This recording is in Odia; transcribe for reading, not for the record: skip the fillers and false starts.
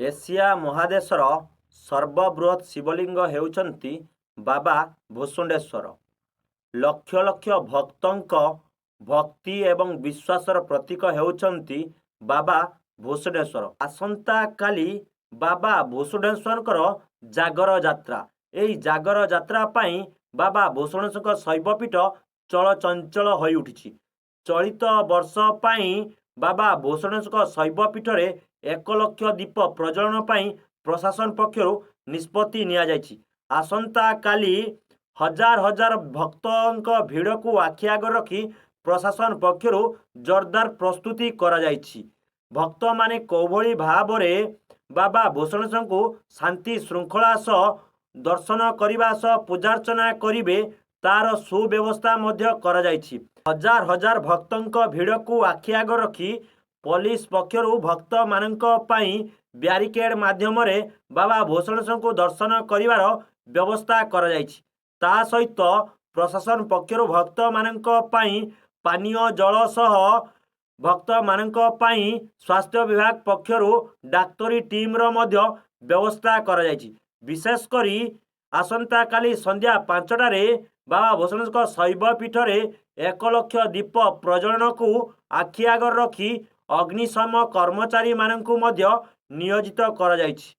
ଏସିଆ ମହାଦେଶର ସର୍ବବୃହତ୍ ଶିବଲିଙ୍ଗ ହେଉଛନ୍ତି ବାବା ଭୂଷୁଣ୍ଡେଶ୍ୱର। ଲକ୍ଷ ଲକ୍ଷ ଭକ୍ତଙ୍କ ଭକ୍ତି ଏବଂ ବିଶ୍ୱାସର ପ୍ରତୀକ ହେଉଛନ୍ତି ବାବା ଭୂଷୁଣ୍ଡେଶ୍ୱର। ଆସନ୍ତାକାଲି ବାବା ଭୂଷୁଣ୍ଡେଶ୍ୱରଙ୍କର ଜାଗର ଯାତ୍ରା। ଏହି ଜାଗର ଯାତ୍ରା ପାଇଁ ବାବା ଭୂଷୁଣ୍ଡେଶ୍ୱରଙ୍କ ଶୈବପୀଠ ଚଳଚଞ୍ଚଳ ହୋଇଉଠିଛି। ଚଳିତ ବର୍ଷ ପାଇଁ ବାବା ଭୂଷୁଣ୍ଡେଶ୍ୱରଙ୍କ ଶୈବପୀଠରେ 1 ଲକ୍ଷ ଦୀପ ପ୍ରଜ୍ୱଳନ ପାଇଁ ପ୍ରଶାସନ ପକ୍ଷରୁ ନିଷ୍ପତ୍ତି ନିଆଯାଇଛି। ଆସନ୍ତାକାଲି ହଜାର ହଜାର ଭକ୍ତଙ୍କ ଭିଡ଼କୁ ଆଖି ଆଗରେ ରଖି ପ୍ରଶାସନ ପକ୍ଷରୁ ଜୋରଦାର ପ୍ରସ୍ତୁତି କରାଯାଇଛି। ଭକ୍ତମାନେ କେଉଁଭଳି ଭାବରେ ବାବା ଭୂଷୁଣ୍ଡେଶ୍ୱରଙ୍କୁ ଶାନ୍ତି ଶୃଙ୍ଖଳା ସହ ଦର୍ଶନ କରିବା ସହ ପୂଜାର୍ଚ୍ଚନା କରିବେ ତାର ସୁବ୍ୟବସ୍ଥା ମଧ୍ୟ କରାଯାଇଛି। ହଜାର ହଜାର ଭକ୍ତଙ୍କ ଭିଡ଼କୁ ଆଖି ଆଗରେ ରଖି ପୋଲିସ ପକ୍ଷରୁ ଭକ୍ତମାନଙ୍କ ପାଇଁ ବ୍ୟାରିକେଡ୍ ମାଧ୍ୟମରେ ବାବା ଭୂଷୁଣ୍ଡେଶ୍ୱରଙ୍କୁ ଦର୍ଶନ କରିବାର ବ୍ୟବସ୍ଥା କରାଯାଇଛି। ତା ସହିତ ପ୍ରଶାସନ ପକ୍ଷରୁ ଭକ୍ତମାନଙ୍କ ପାଇଁ ପାନୀୟ ଜଳ ସହ ଭକ୍ତମାନଙ୍କ ପାଇଁ ସ୍ୱାସ୍ଥ୍ୟ ବିଭାଗ ପକ୍ଷରୁ ଡାକ୍ତରୀ ଟିମ୍ର ମଧ୍ୟ ବ୍ୟବସ୍ଥା କରାଯାଇଛି। ବିଶେଷ କରି ଆସନ୍ତାକାଲି ସନ୍ଧ୍ୟା 5টাରେ ବାବା ଭୂଷୁଣ୍ଡେଶ୍ୱରଙ୍କ ଶୈବପୀଠରେ 1 ଲକ୍ଷ ଦୀପ ପ୍ରଜ୍ୱଳନକୁ ଆଖି ଆଗରେ ରଖି ଅଗ୍ନିଶମ କର୍ମଚାରୀମାନଙ୍କୁ ମଧ୍ୟ ନିୟୋଜିତ କରାଯାଇଛି।